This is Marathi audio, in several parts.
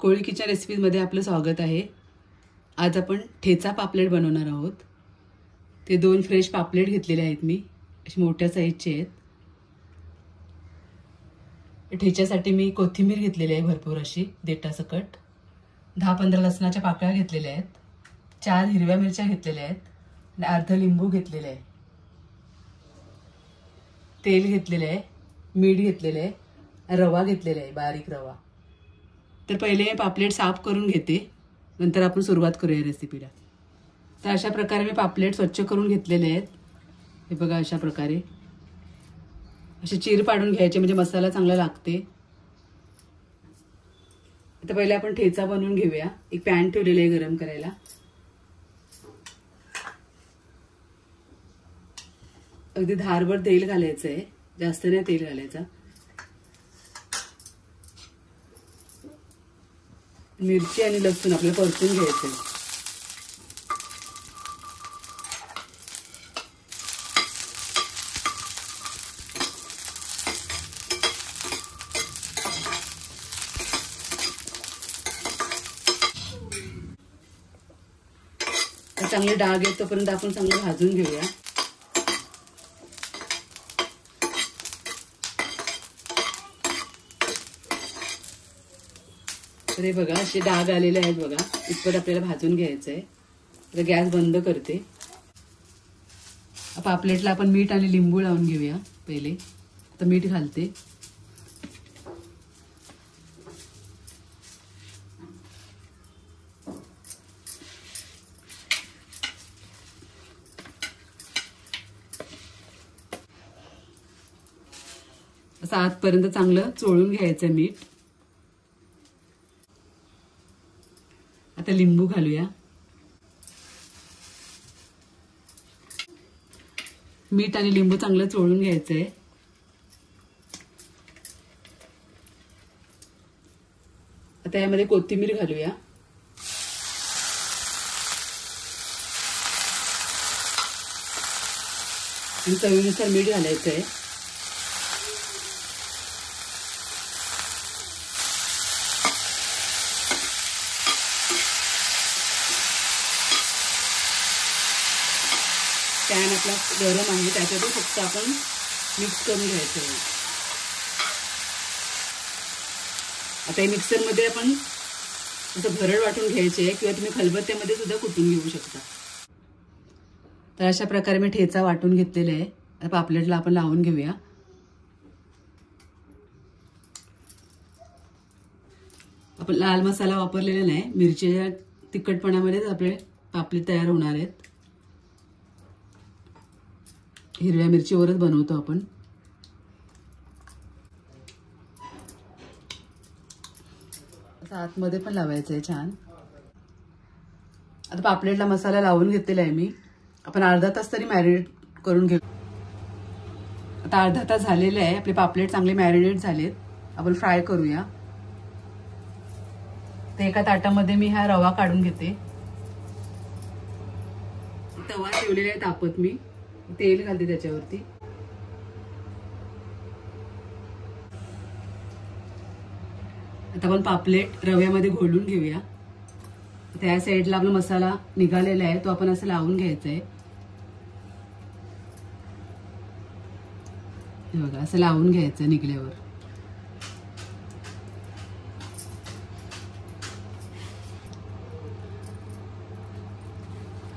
कोळी किचन रेसिपीजमध्ये आपलं स्वागत आहे। आज आपण ठेचा पापलेट बनवणार आहोत। ते 2 फ्रेश पापलेट घेतलेले आहेत मी, अशी मोठ्या साईजचे आहेत। ठेच्यासाठी मी कोथिंबीर घेतलेली आहे भरपूर अशी देठासकट। 10-15 लसणाच्या पाकळ्या घेतलेल्या आहेत, 4 हिरव्या मिरच्या घेतलेल्या आहेत आणि अर्धा लिंबू घेतलेला आहे। तेल घेतलेले आहे, मीठ घेतलेले आहे, रवा घेतलेला आहे, बारीक रवा। तर पहिले हे पापलेट साफ करून घेते, नंतर आपण सुरुवात करूया रेसिपीला। तर अशा प्रकारे मी पापलेट स्वच्छ करून घेतलेले आहेत। हे बघा, अशा प्रकारे असे चीर पाडून घ्यायचे म्हणजे मसाला चांगला लागते। आता पहिले आपण ठेचा बनवून घेऊया। एक पॅन ठेवलेला आहे गरम करायला। अगदी धारभर तेल घालायचं आहे, जास्त नाही तेल घालायचं। मिरची आणि लसूण आपल्याला परतून घ्यायचं आहे। चांगले डाग येत तोपर्यंत आपण चांगलं भाजून घेऊया। तर हे बघा, असे डाग आलेले आहेत बघा, इतपत आपल्याला भाजून घ्यायचंय। तर गॅस बंद करते। पापलेटला आपण मीठ आणि लिंबू लावून घेऊया पहिले। आता मीठ घालते। असं आतपर्यंत चांगलं चोळून घ्यायचं मीठ। आता लिंबू घालूया। मीठ आणि लिंबू चांगलं चोळून घ्यायचंय। आता यामध्ये कोथिंबीर घालूया। आणि चवीनुसार मीठ घालायचंय। पॅन आपला गरम आहे, त्याच्यातून फक्त आपण मिक्स करून घ्यायचं आहे। आता हे मिक्सरमध्ये आपण असं भरड वाटून घ्यायचे आहे, किंवा तुम्ही खलबत्त्यामध्ये सुद्धा कुटून घेऊ शकता। तर अशा प्रकारे मी ठेचा वाटून घेतलेला आहे। आता पापलेटला आपण लावून घेऊया। आपण लाल मसाला वापरलेला नाही, मिरचीच्या तिखटपणामध्येच आपले पापलेट तयार होणार आहेत। हिरव्या मिरचीवरच बनवतो आपण। आतमध्ये पण लावायचं आहे छान। आता पापलेटला मसाला लावून घेतलेला आहे मी। आपण अर्धा तास तरी मॅरिनेट करून घेऊ। आता अर्धा तास झालेला आहे, आपले पापलेट चांगले मॅरिनेट झालेत। आपण फ्राय करूया। तर एका ताटामध्ये मी हा रवा काढून घेते। तवा ठेवलेला आहे तापत, मी तेल घालते त्याच्यावरती। आता आपण पापलेट रव्यामध्ये घोलून घेऊया। त्या साईडला आपला मसाला निघालेला आहे, तो आपण असं लावून घ्यायचा आहे। हे बघा, असं लावून घ्यायचं निघल्यावर।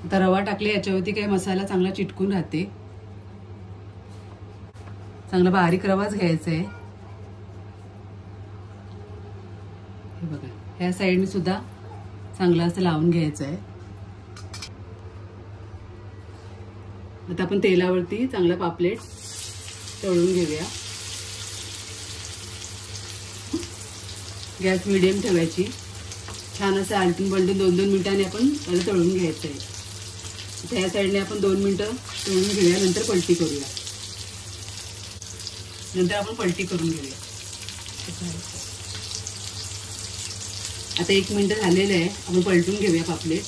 आता रवा टाकले याच्यावरती काही मसाला चांगला चिटकून राहते। चांगला बारीक रवाच घ्यायचा आहे। हे बघा, ह्या साईडने सुद्धा चांगलं असं लावून घ्यायचं आहे। आता आपण तेलावरती चांगला पापलेट तळून घेऊया। गॅस मीडियम ठेवायची। छान असं आलटून पलटून 2-2 मिनिटांनी आपण त्याला तळून घ्यायचं आहे। ह्या साईडने आपण 2 मिनिटं तळून घेऊया, नंतर पलटी करूया। नंतर आपण पलटी करून घेऊया। आता 1 मिनिट झालेलं आहे, आपण पलटून घेऊया पापलेट।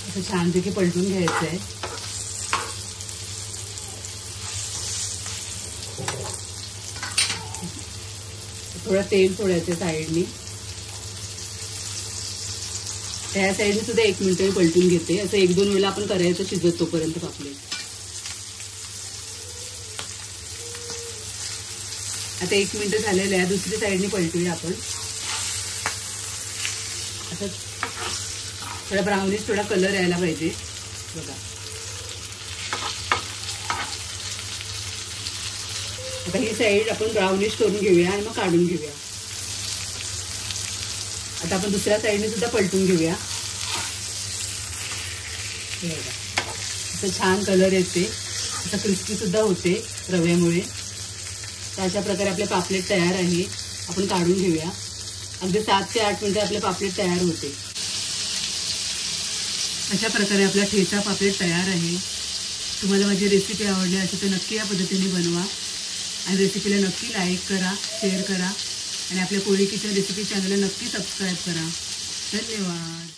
असं छानपैकी पलटून घ्यायचं आहे। थोडं तेल सोडायचं साईडनी. त्या साईडने सुद्धा 1 मिनिट मी पलटून घेते. असं 1-2 वेळेला आपण करायचं शिजत तोपर्यंत पापलेट. आता 1 मिनिट झालेलं आहे. दुसरी साईडने पलटूया आपण. असं थोडा ब्राउनिश थोडा कलर यायला पाहिजे बघा. आता ही साईड आपण ब्राउनिश करून घेऊया आणि मग काढून घेऊया. आता आपण दुसऱ्या साईडने सुद्धा पलटून घेऊया. असं छान कलर येते, असं क्रिस्पी सुद्धा होते रव्यामुळे. तर अशा प्रकारे आपले पापलेट तयार आहे. आपण काढून घेऊया. अगदी 7 ते 8 मिनिटं आपले पापलेट तयार होते. अशा प्रकारे आपला ठेचा पापलेट तयार आहे. तुम्हाला माझी रेसिपी आवडली असेल तर नक्की या पद्धतीने बनवा आणि रेसिपीला नक्की लाईक करा, शेअर करा आणि आपल्या कोळी किचन रेसिपी चॅनलला नक्की सबस्क्राईब करा. धन्यवाद.